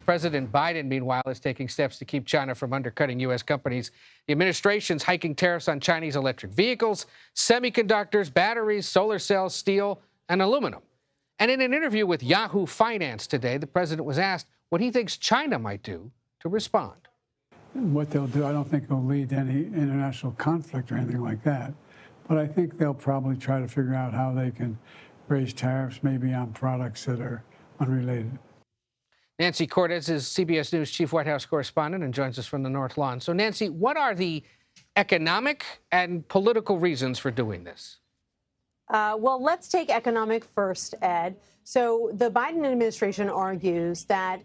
President Biden, meanwhile, is taking steps to keep China from undercutting U.S. companies. The administration's hiking tariffs on Chinese electric vehicles, semiconductors, batteries, solar cells, steel, and aluminum. And in an interview with Yahoo Finance today, the president was asked what he thinks China might do to respond. What they'll do, I don't think it'll lead to any international conflict or anything like that. But I think they'll probably try to figure out how they can raise tariffs maybe on products that are unrelated. Nancy Cortez is CBS News chief White House correspondent and joins us from the North Lawn. So, Nancy, what are the economic and political reasons for doing this? Well, let's take economic first, Ed. So the Biden administration argues that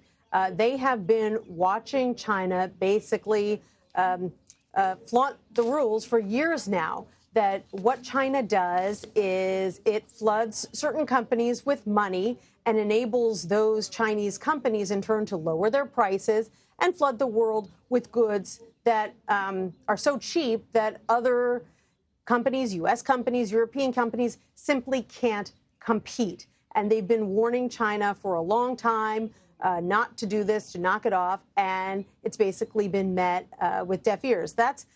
they have been watching China basically flaunt the rules for years now. That what China does is it floods certain companies with money and enables those Chinese companies in turn to lower their prices and flood the world with goods that are so cheap that other companies, U.S. companies, European companies, simply can't compete. And they've been warning China for a long time not to do this, to knock it off. And it's basically been met with deaf ears. That's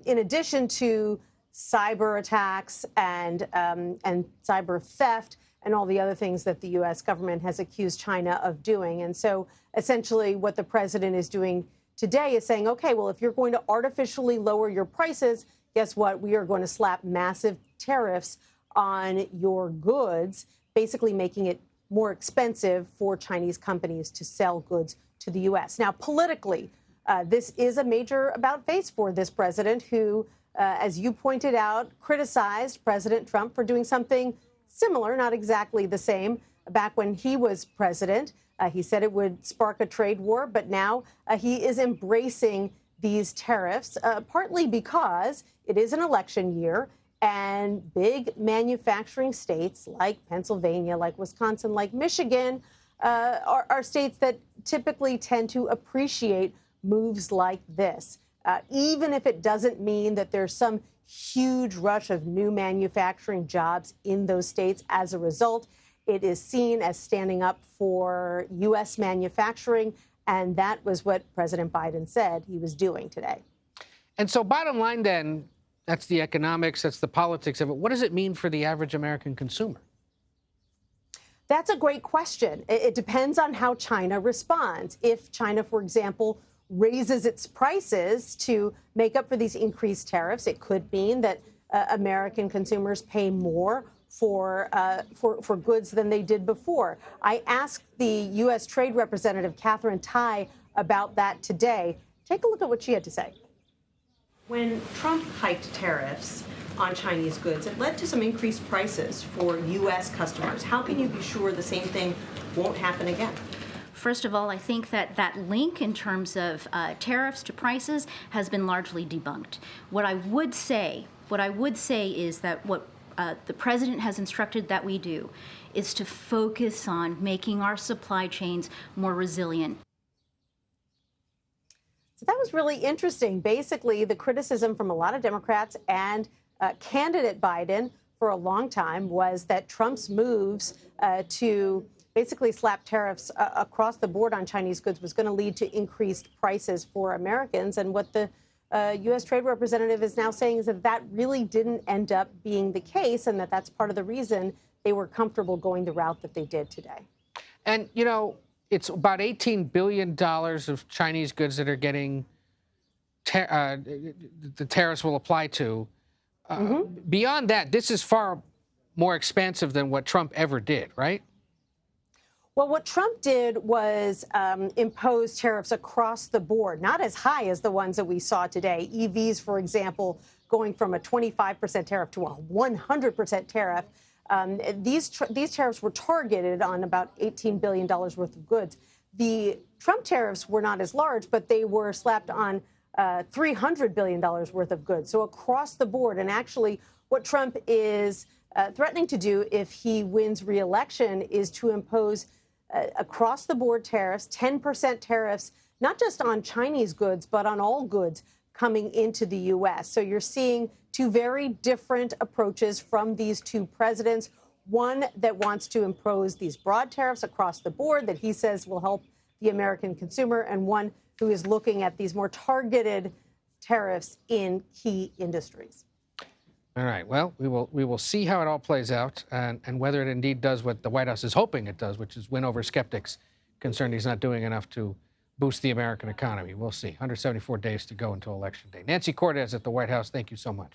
in addition to cyber attacks and cyber theft and all the other things that the U.S. government has accused China of doing. And so essentially what the president is doing today is saying, OK, well, if you're going to artificially lower your prices, guess what? We are going to slap massive tariffs on your goods, basically making it more expensive for Chinese companies to sell goods to the U.S. Now, politically, this is a major about-face for this president who, as you pointed out, criticized President Trump for doing something similar, not exactly the same, back when he was president. He said it would spark a trade war, but now he is embracing these tariffs, partly because it is an election year and big manufacturing states like Pennsylvania, like Wisconsin, like Michigan are states that typically tend to appreciate moves like this. Even if it doesn't mean that there's some huge rush of new manufacturing jobs in those states as a result, it is seen as standing up for U.S. manufacturing. And that was what President Biden said he was doing today. And so bottom line, then, that's the economics, that's the politics of it. What does it mean for the average American consumer? That's a great question. It depends on how China responds. If China, for example, raises its prices to make up for these increased tariffs, it could mean that American consumers pay more for goods than they did before. I asked the U.S. Trade Representative Catherine Tai about that today. Take a look at what she had to say. When Trump hiked tariffs on Chinese goods, it led to some increased prices for U.S. customers. How can you be sure the same thing won't happen again? First of all, I think that link in terms of tariffs to prices has been largely debunked. What I would say is that what the president has instructed that we do is to focus on making our supply chains more resilient. So that was really interesting. Basically, the criticism from a lot of Democrats and candidate Biden for a long time was that Trump's moves to basically slap tariffs across the board on Chinese goods was going to lead to increased prices for Americans. And what the U.S. Trade Representative is now saying is that that really didn't end up being the case, and that that's part of the reason they were comfortable going the route that they did today. And, you know, it's about $18 billion of Chinese goods that are getting the tariffs will apply to. Beyond that, this is far more expansive than what Trump ever did, right? Well, what Trump did was impose tariffs across the board, not as high as the ones that we saw today. EVs, for example, going from a 25% tariff to a 100% tariff. These tariffs were targeted on about $18 billion worth of goods. The Trump tariffs were not as large, but they were slapped on $300 billion worth of goods. So across the board. And actually, what Trump is threatening to do if he wins re-election is to impose across the board tariffs, 10% tariffs, not just on Chinese goods, but on all goods coming into the U.S. So you're seeing two very different approaches from these two presidents. One that wants to impose these broad tariffs across the board that he says will help the American consumer and one who is looking at these more targeted tariffs in key industries. All right. Well, we will see how it all plays out and whether it indeed does what the White House is hoping it does, which is win over skeptics concerned he's not doing enough to boost the American economy. We'll see. 174 days to go until Election Day. Nancy Cortez at the White House, thank you so much.